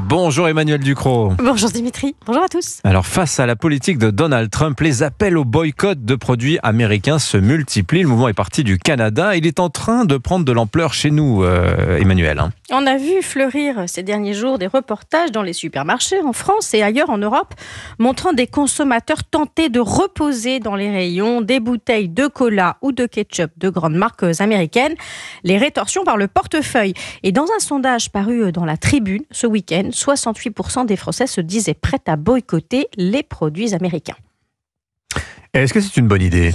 Bonjour Emmanuel Ducrot. Bonjour Dimitri, bonjour à tous. Alors face à la politique de Donald Trump, les appels au boycott de produits américains se multiplient. Le mouvement est parti du Canada. Il est en train de prendre de l'ampleur chez nous, Emmanuel. On a vu fleurir ces derniers jours des reportages dans les supermarchés en France et ailleurs en Europe, montrant des consommateurs tentés de reposer dans les rayons des bouteilles de cola ou de ketchup de grandes marques américaines, les rétorsions par le portefeuille. Et dans un sondage paru dans la Tribune ce week-end, 68% des Français se disaient prêts à boycotter les produits américains. Est-ce que c'est une bonne idée ?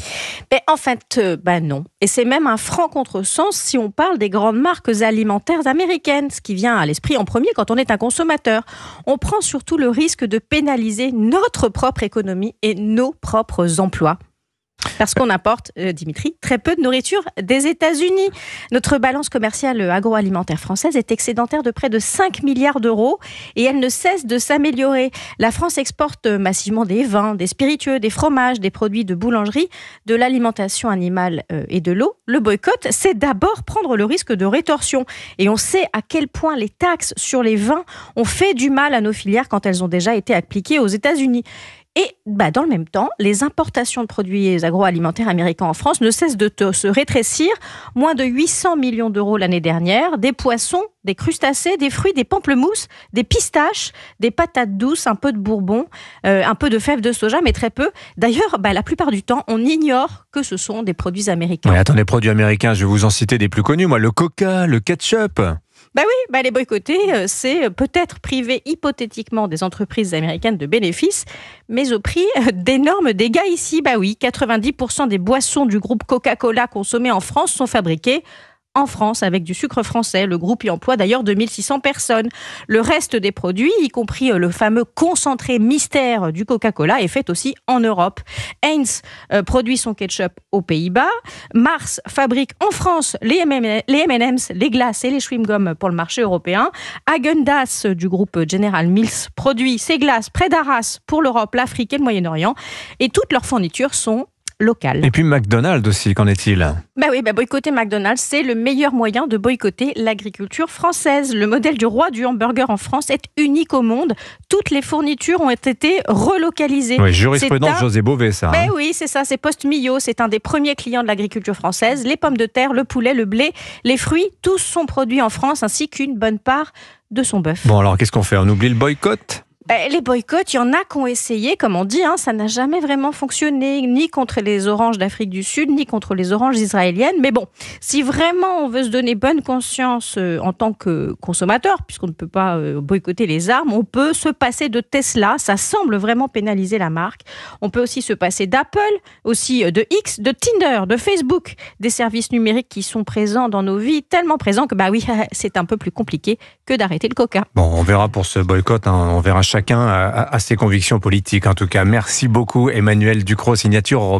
En fait, non. Et c'est même un franc contresens si on parle des grandes marques alimentaires américaines, ce qui vient à l'esprit en premier quand on est un consommateur. On prend surtout le risque de pénaliser notre propre économie et nos propres emplois. Parce qu'on importe, Dimitri, très peu de nourriture des États-Unis. Notre balance commerciale agroalimentaire française est excédentaire de près de 5 milliards d'euros et elle ne cesse de s'améliorer. La France exporte massivement des vins, des spiritueux, des fromages, des produits de boulangerie, de l'alimentation animale et de l'eau. Le boycott, c'est d'abord prendre le risque de rétorsion. Et on sait à quel point les taxes sur les vins ont fait du mal à nos filières quand elles ont déjà été appliquées aux États-Unis. Et dans le même temps, les importations de produits agroalimentaires américains en France ne cessent de se rétrécir. Moins de 800 millions d'euros l'année dernière. Des poissons, des crustacés, des fruits, des pamplemousses, des pistaches, des patates douces, un peu de bourbon, un peu de fèves de soja, mais très peu. D'ailleurs, la plupart du temps, on ignore que ce sont des produits américains. Oui, attendez, produits américains, je vais vous en citer des plus connus. Moi, le coca, le ketchup. Les boycotter, c'est peut-être priver hypothétiquement des entreprises américaines de bénéfices, mais au prix d'énormes dégâts ici. 90% des boissons du groupe Coca-Cola consommées en France sont fabriquées en France, avec du sucre français. Le groupe y emploie d'ailleurs 2600 personnes. Le reste des produits, y compris le fameux concentré mystère du Coca-Cola, est fait aussi en Europe. Heinz produit son ketchup aux Pays-Bas. Mars fabrique en France les M&M's, les glaces et les chewing-gums pour le marché européen. Häagen-Dazs du groupe General Mills produit ses glaces près d'Arras pour l'Europe, l'Afrique et le Moyen-Orient. Et toutes leurs fournitures sont locales. Et puis McDonald's aussi, qu'en est-il ? Boycotter McDonald's, c'est le meilleur moyen de boycotter l'agriculture française. Le modèle du roi du hamburger en France est unique au monde. Toutes les fournitures ont été relocalisées. Oui, jurisprudence José Bové, ça. Oui, c'est ça, c'est Post-Millau. C'est un des premiers clients de l'agriculture française. Les pommes de terre, le poulet, le blé, les fruits, tous sont produits en France, ainsi qu'une bonne part de son bœuf. Bon, alors qu'est-ce qu'on fait ? On oublie le boycott ? Les boycotts, il y en a qui ont essayé, comme on dit, ça n'a jamais vraiment fonctionné, ni contre les oranges d'Afrique du Sud, ni contre les oranges israéliennes. Mais bon, si vraiment on veut se donner bonne conscience en tant que consommateur, puisqu'on ne peut pas boycotter les armes, on peut se passer de Tesla, ça semble vraiment pénaliser la marque. On peut aussi se passer d'Apple, aussi de X, de Tinder, de Facebook, des services numériques qui sont présents dans nos vies, tellement présents que c'est un peu plus compliqué que d'arrêter le coca. Bon, on verra pour ce boycott, on verra chacun a ses convictions politiques. En tout cas, merci beaucoup Emmanuel Ducrot, signature